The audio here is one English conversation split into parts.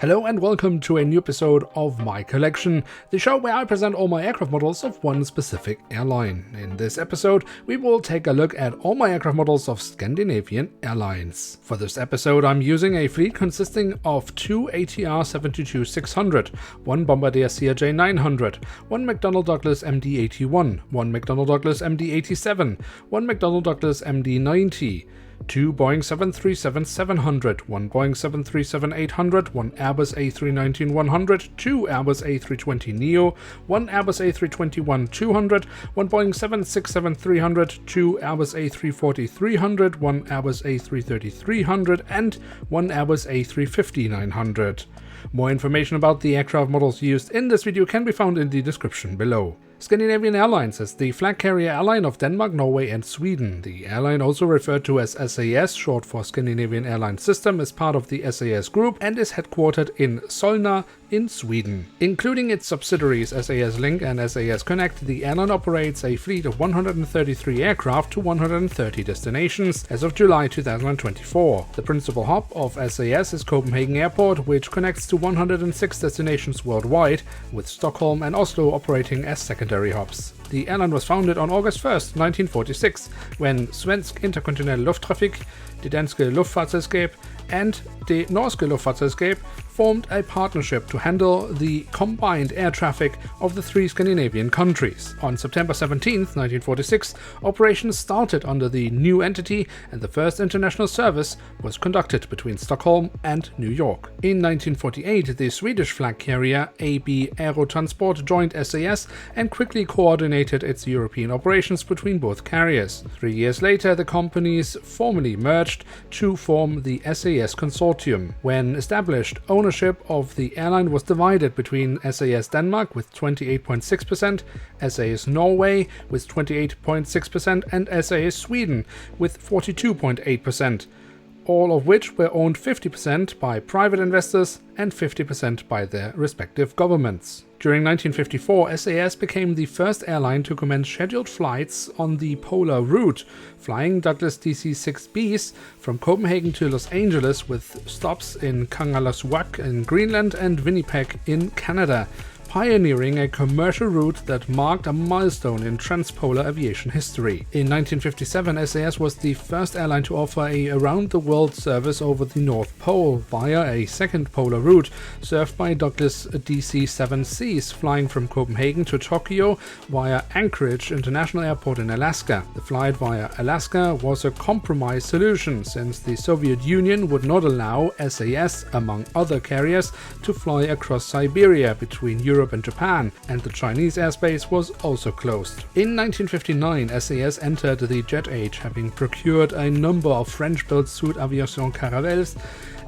Hello and welcome to a new episode of My Collection, the show where I present all my aircraft models of one specific airline. In this episode, we will take a look at all my aircraft models of Scandinavian Airlines. For this episode, I'm using a fleet consisting of two ATR 72-600, one Bombardier CRJ-900, one McDonnell Douglas MD-81, one McDonnell Douglas MD-87, one McDonnell Douglas MD-90, two Boeing 737-700, one Boeing 737-800, one Airbus A319-100, two Airbus A320neo, one Airbus A321-200, one Boeing 767-300, two Airbus A340-300, one Airbus A330-300, and one Airbus A350-900. More information about the aircraft models used in this video can be found in the description below. Scandinavian Airlines is the flag carrier airline of Denmark, Norway and Sweden. The airline, also referred to as SAS, short for Scandinavian Airlines System, is part of the SAS Group and is headquartered in Solna in Sweden. Including its subsidiaries SAS Link and SAS Connect, the airline operates a fleet of 133 aircraft to 130 destinations as of July 2024. The principal hub of SAS is Copenhagen Airport, which connects to 106 destinations worldwide, with Stockholm and Oslo operating as secondary hubs. The airline was founded on August 1st, 1946, when Svensk Interkontinental Lufttrafik, det danske luftfartsselskab, and det norske luftfartsselskab formed a partnership to handle the combined air traffic of the three Scandinavian countries. On September 17, 1946, operations started under the new entity and the first international service was conducted between Stockholm and New York. In 1948, the Swedish flag carrier AB Aerotransport joined SAS and quickly coordinated its European operations between both carriers. 3 years later, the companies formally merged to form the SAS Consortium. When established, ownership of the airline was divided between SAS Denmark with 28.6%, SAS Norway with 28.6% and SAS Sweden with 42.8%, all of which were owned 50% by private investors and 50% by their respective governments. During 1954, SAS became the first airline to commence scheduled flights on the polar route, flying Douglas DC-6Bs from Copenhagen to Los Angeles with stops in Kangerlussuaq in Greenland and Winnipeg in Canada, pioneering a commercial route that marked a milestone in transpolar aviation history. In 1957, SAS was the first airline to offer a around-the-world service over the North Pole via a second polar route served by Douglas DC-7Cs flying from Copenhagen to Tokyo via Anchorage International Airport in Alaska. The flight via Alaska was a compromise solution since the Soviet Union would not allow SAS, among other carriers, to fly across Siberia between Europe and Japan, and the Chinese airspace was also closed. In 1959, SAS entered the jet age, having procured a number of French-built Sud Aviation Caravels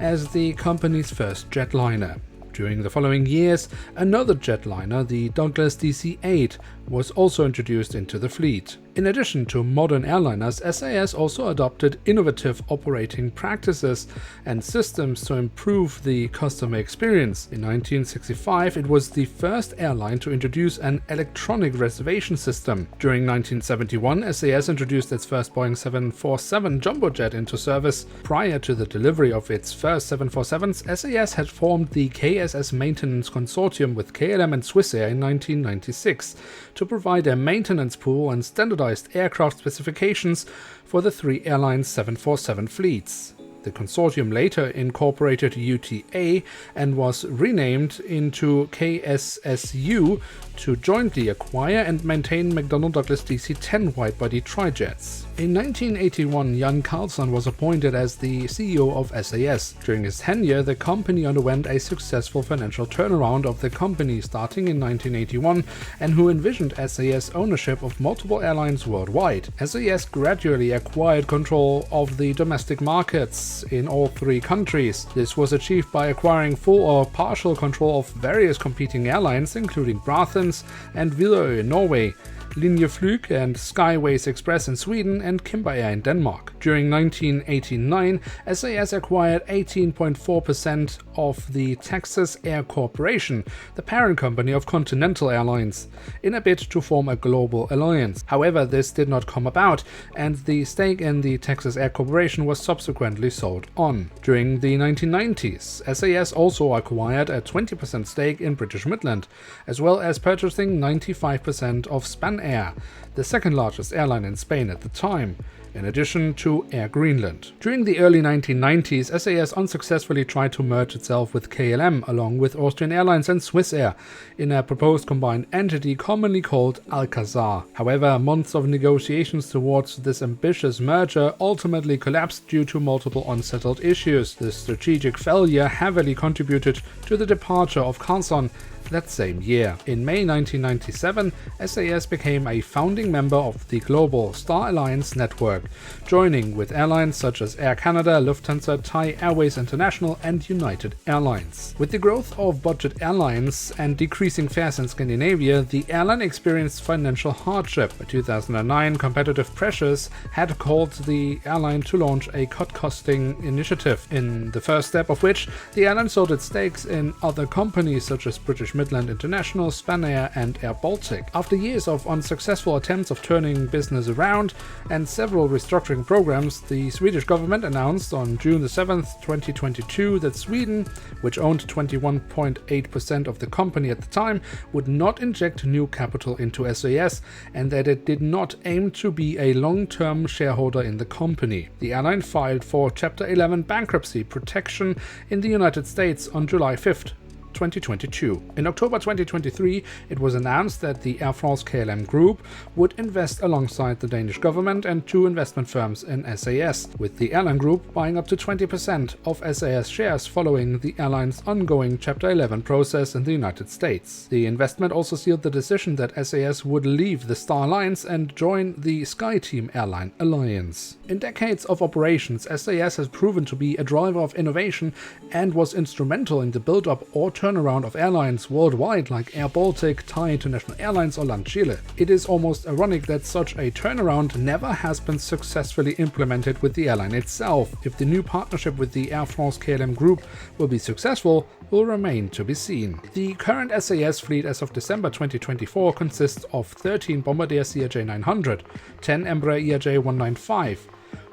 as the company's first jetliner. During the following years, another jetliner, the Douglas DC-8, was also introduced into the fleet. In addition to modern airliners, SAS also adopted innovative operating practices and systems to improve the customer experience. In 1965, it was the first airline to introduce an electronic reservation system. During 1971, SAS introduced its first Boeing 747 jumbo jet into service. Prior to the delivery of its first 747s, SAS had formed the KSS Maintenance Consortium with KLM and Swissair in 1996 to provide a maintenance pool and standardized aircraft specifications for the three airlines' 747 fleets. The consortium later incorporated UTA and was renamed into KSSU to jointly acquire and maintain McDonnell Douglas DC-10 widebody tri-jets. In 1981, Jan Carlson was appointed as the CEO of SAS. During his tenure, the company underwent a successful financial turnaround of the company starting in 1981 and who envisioned SAS ownership of multiple airlines worldwide. SAS gradually acquired control of the domestic markets in all three countries. This was achieved by acquiring full or partial control of various competing airlines, including Brathens and Widerøe in Norway, Linjeflyg and Skyways Express in Sweden, and Kimber Air in Denmark. During 1989, SAS acquired 18.4% of the Texas Air Corporation, the parent company of Continental Airlines, in a bid to form a global alliance. However, this did not come about, and the stake in the Texas Air Corporation was subsequently sold on. During the 1990s, SAS also acquired a 20% stake in British Midland, as well as purchasing 95% of Spanair, the second largest airline in Spain at the time, in addition to Air Greenland. During the early 1990s, SAS unsuccessfully tried to merge itself with KLM along with Austrian Airlines and Swissair in a proposed combined entity commonly called Alcazar. However, months of negotiations towards this ambitious merger ultimately collapsed due to multiple unsettled issues. The strategic failure heavily contributed to the departure of Carlson that same year. In May 1997, SAS became a founding member of the global Star Alliance network, joining with airlines such as Air Canada, Lufthansa, Thai Airways International and United Airlines. With the growth of budget airlines and decreasing fares in Scandinavia, the airline experienced financial hardship. In 2009, competitive pressures had called the airline to launch a cut-costing initiative, in the first step of which the airline sold its stakes in other companies such as British Midland International, Spanair and Air Baltic. After years of unsuccessful attempts of turning business around and several restructuring programs, the Swedish government announced on June 7, 2022 that Sweden, which owned 21.8% of the company at the time, would not inject new capital into SAS and that it did not aim to be a long-term shareholder in the company. The airline filed for Chapter 11 bankruptcy protection in the United States on July 5th. 2022. In October 2023, it was announced that the Air France-KLM Group would invest alongside the Danish government and two investment firms in SAS, with the airline group buying up to 20% of SAS shares following the airline's ongoing Chapter 11 process in the United States. The investment also sealed the decision that SAS would leave the Star Alliance and join the SkyTeam Airline Alliance. In decades of operations, SAS has proven to be a driver of innovation and was instrumental in the build-up or turnaround of airlines worldwide like Air Baltic, Thai International Airlines or LN-RGL. It is almost ironic that such a turnaround never has been successfully implemented with the airline itself. If the new partnership with the Air France-KLM Group will be successful will remain to be seen. The current SAS fleet as of December 2024 consists of 13 Bombardier CRJ900, 10 Embraer ERJ195,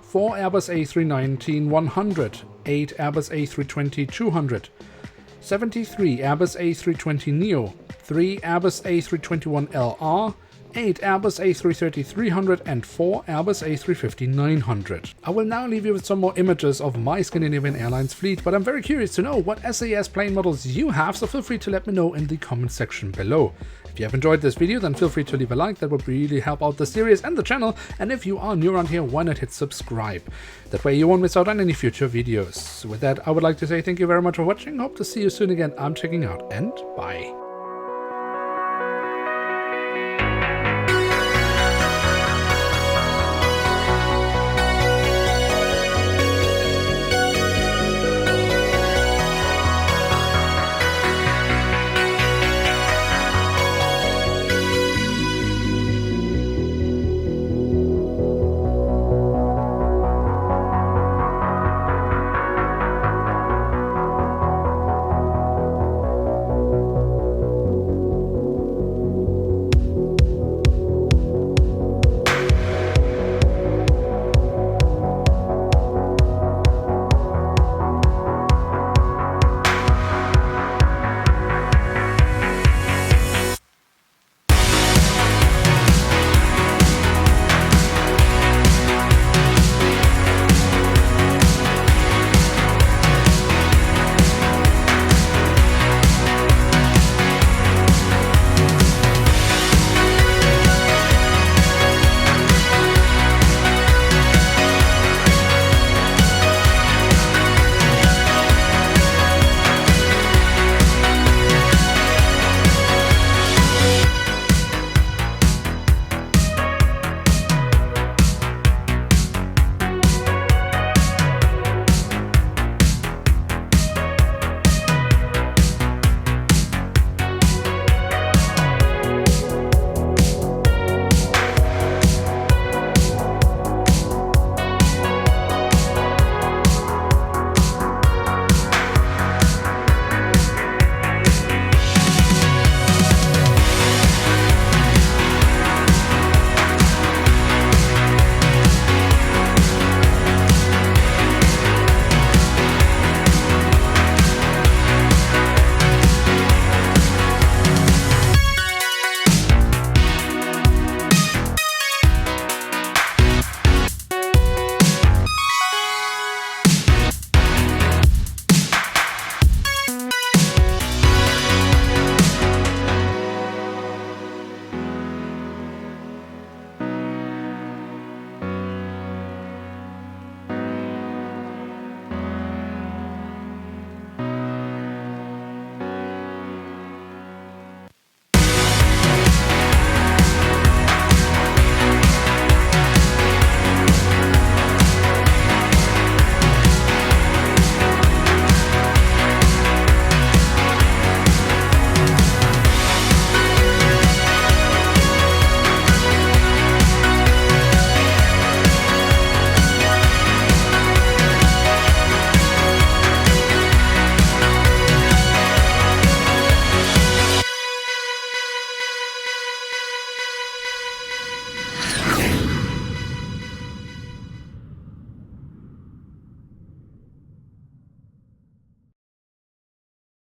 4 Airbus A319-100, 8 Airbus A320-200, 73 Airbus A320neo, 3 Airbus A321LR, 8 Airbus A330-300 and 4 Airbus A350-900. I will now leave you with some more images of my Scandinavian Airlines fleet, but I'm very curious to know what SAS plane models you have, so feel free to let me know in the comment section below. If you have enjoyed this video, then feel free to leave a like, that would really help out the series and the channel, and if you are new around here, why not hit subscribe? That way you won't miss out on any future videos. With that, I would like to say thank you very much for watching, hope to see you soon again, I'm checking out, and bye.